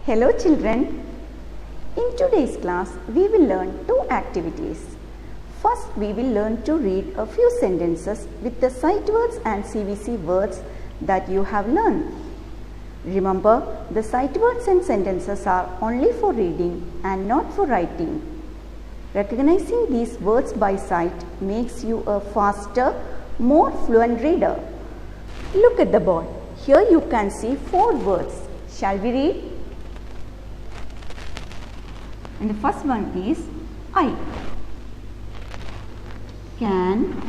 Hello children. In today's class we will learn two activities. First we will learn to read a few sentences with the sight words and CVC words that you have learned. Remember, the sight words and sentences are only for reading and not for writing. Recognizing these words by sight makes you a faster, more fluent reader. Look at the board. Here you can see 4 words. Shall we read? And the first one is I. Can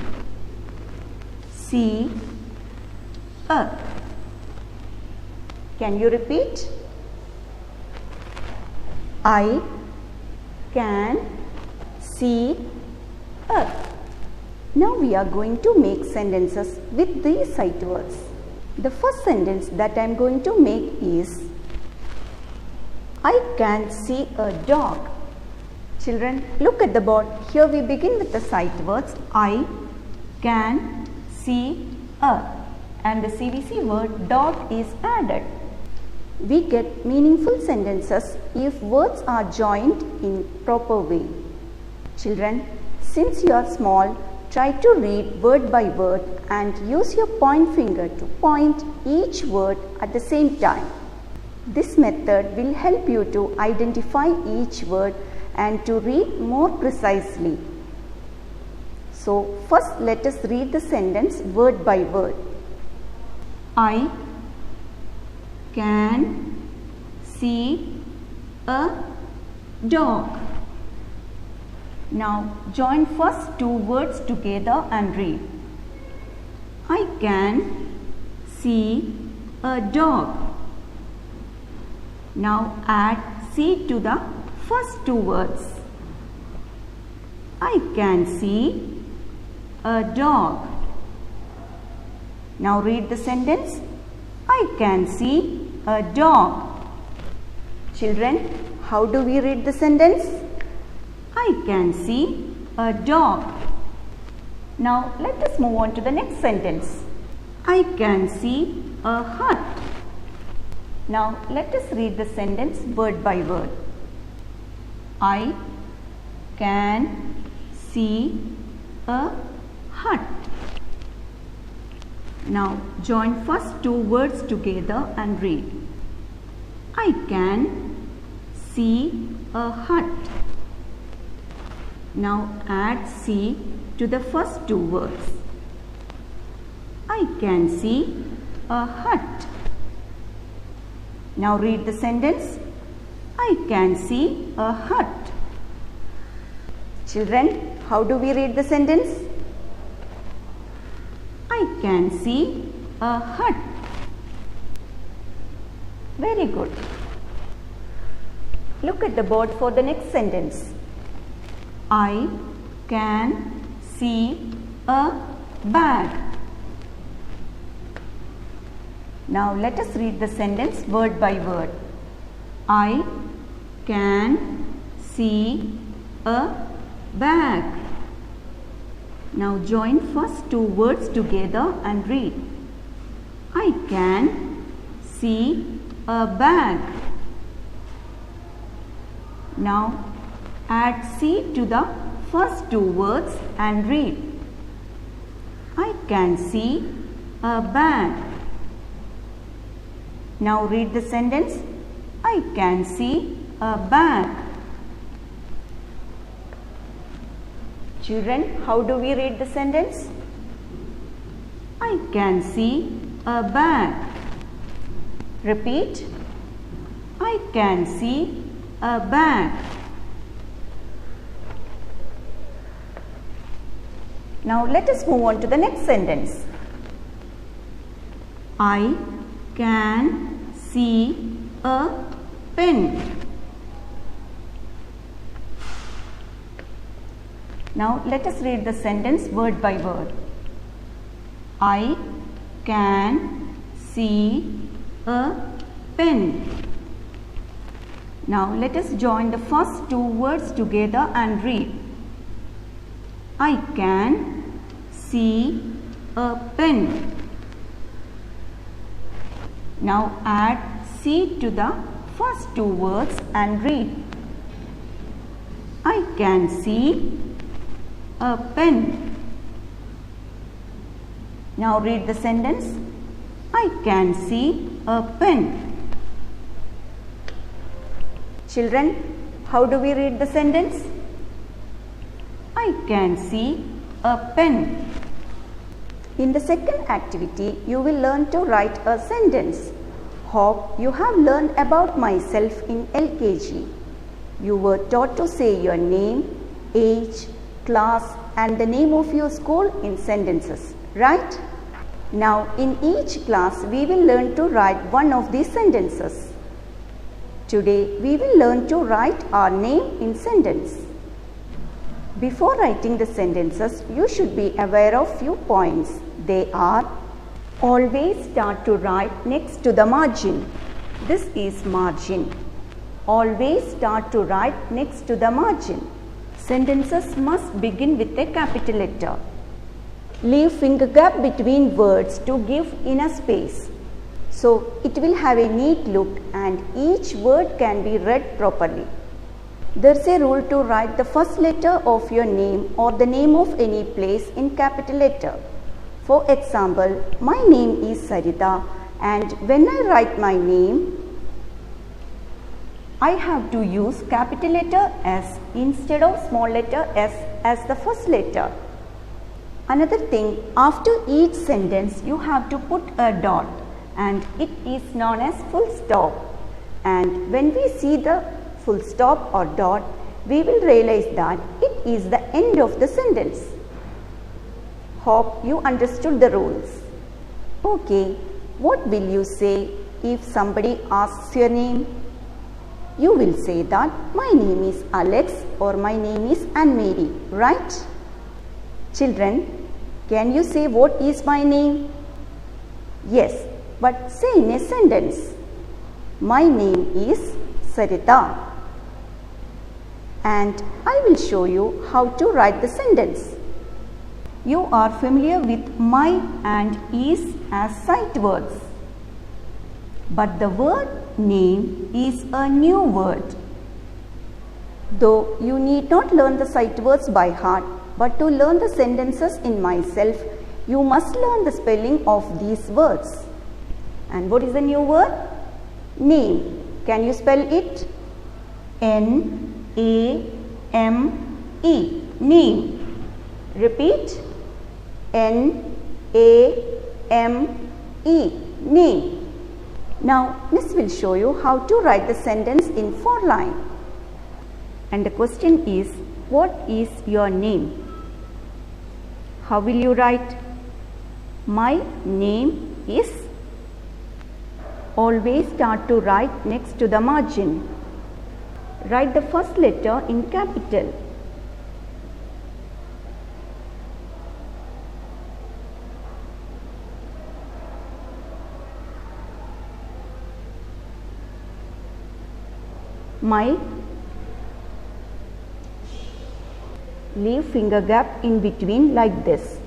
see a. Can you repeat? I can see a. Now we are going to make sentences with these sight words. The first sentence that I am going to make is I can see a dog. Children, look at the board. Here we begin with the sight words I can see a, and the CVC word dog is added. We get meaningful sentences if words are joined in proper way. Children, since you are small, try to read word by word and use your point finger to point each word at the same time. This method will help you to identify each word and to read more precisely. So, first let us read the sentence word by word. I can see a dog. Now, join first 2 words together and read. I can see a dog. Now add see to the first 2 words. I can see a dog. Now read the sentence. I can see a dog. Children, how do we read the sentence? I can see a dog. Now let us move on to the next sentence. I can see a hut. Now let us read the sentence word by word. I can see a hut. Now join first 2 words together and read. I can see a hut. Now add see to the first 2 words. I can see a hut. Now read the sentence. I can see a hut. Children, how do we read the sentence? I can see a hut. Very good. Look at the board for the next sentence. I can see a bag. Now let us read the sentence word by word. I can see a bag. Now join first 2 words together and read. I can see a bag. Now add see to the first 2 words and read. I can see a bag. Now read the sentence. I can see a bag. Children, how do we read the sentence? I can see a bag. Repeat. I can see a bag. Now let us move on to the next sentence. I can see a pen. Now let us read the sentence word by word. I can see a pen. Now let us join the first 2 words together and read. I can see a pen. Now add C to the first two words and read. I can see a pen. Now read the sentence. I can see a pen. Children, how do we read the sentence? I can see a pen. In the second activity, you will learn to write a sentence. Hope you have learned about myself in LKG. You were taught to say your name, age, class and the name of your school in sentences, right? Now in each class we will learn to write one of these sentences. Today we will learn to write our name in sentence. Before writing the sentences, you should be aware of few points. They are: always start to write next to the margin. This is margin. Always start to write next to the margin. Sentences must begin with a capital letter. Leave finger gap between words to give inner space. So it will have a neat look and each word can be read properly. There is a rule to write the first letter of your name or the name of any place in capital letter. For example, my name is Sarita and when I write my name, I have to use capital letter S instead of small letter s as the first letter. Another thing, after each sentence you have to put a dot and it is known as full stop. And when we see the full stop or dot, we will realize that it is the end of the sentence. Hope you understood the rules. Okay, what will you say if somebody asks your name? You will say that my name is Alex or my name is Anne-Marie, right? Children, can you say what is my name? Yes, but say in a sentence. My name is Sarita. And I will show you how to write the sentence. You are familiar with my and is as sight words. But the word name is a new word. Though you need not learn the sight words by heart, but to learn the sentences in myself, you must learn the spelling of these words. And what is the new word? Name. Can you spell it? N-A-M-E. Name. Repeat. N-A-M-E. Name. Now, Miss will show you how to write the sentence in 4 lines. And the question is, what is your name? How will you write? My name is. Always start to write next to the margin. Write the first letter in capital. My. Leave finger gap in between like this.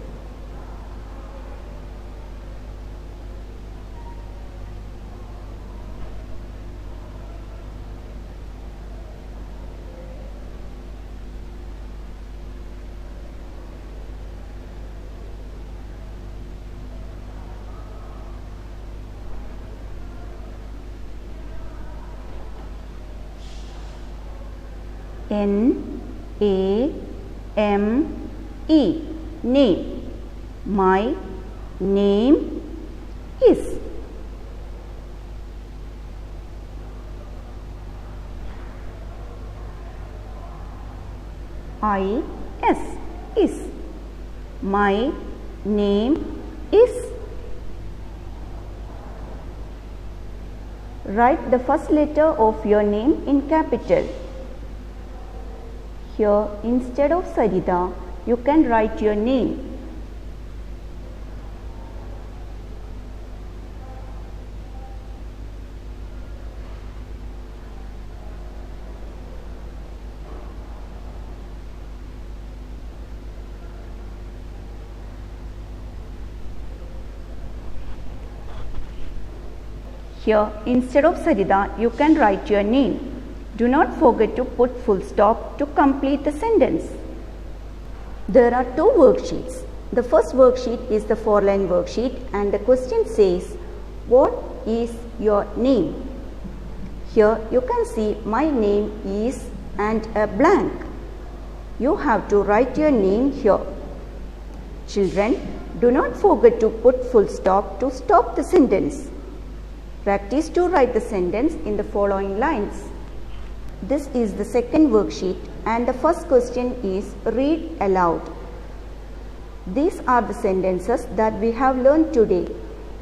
N-A-M-E. Name. My name is. I-S. Is. My name is. Write the first letter of your name in capital. Here, instead of Sarita, you can write your name. Here, instead of Sarita, you can write your name. Do not forget to put full stop to complete the sentence. There are two worksheets. The first worksheet is the 4-line worksheet and the question says, what is your name? Here you can see my name is and a blank. You have to write your name here. Children, do not forget to put full stop to stop the sentence. Practice to write the sentence in the following lines. This is the second worksheet and the first question is read aloud. These are the sentences that we have learned today.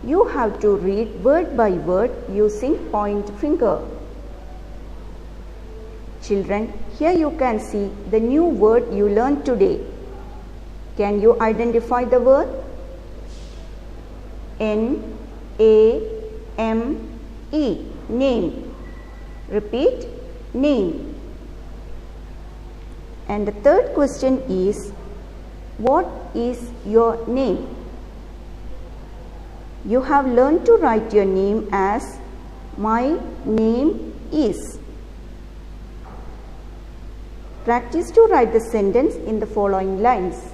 You have to read word by word using point finger. Children, here you can see the new word you learned today. Can you identify the word? N-A-M-E, name. Repeat, name. And the third question is, what is your name? You have learned to write your name as my name is. Practice to write the sentence in the following lines.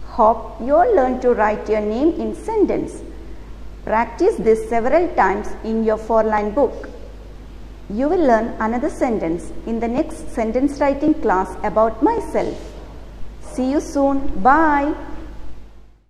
Hope you all learn to write your name in sentence. Practice this several times in your 4-line book. You will learn another sentence in the next sentence writing class about myself. See you soon. Bye.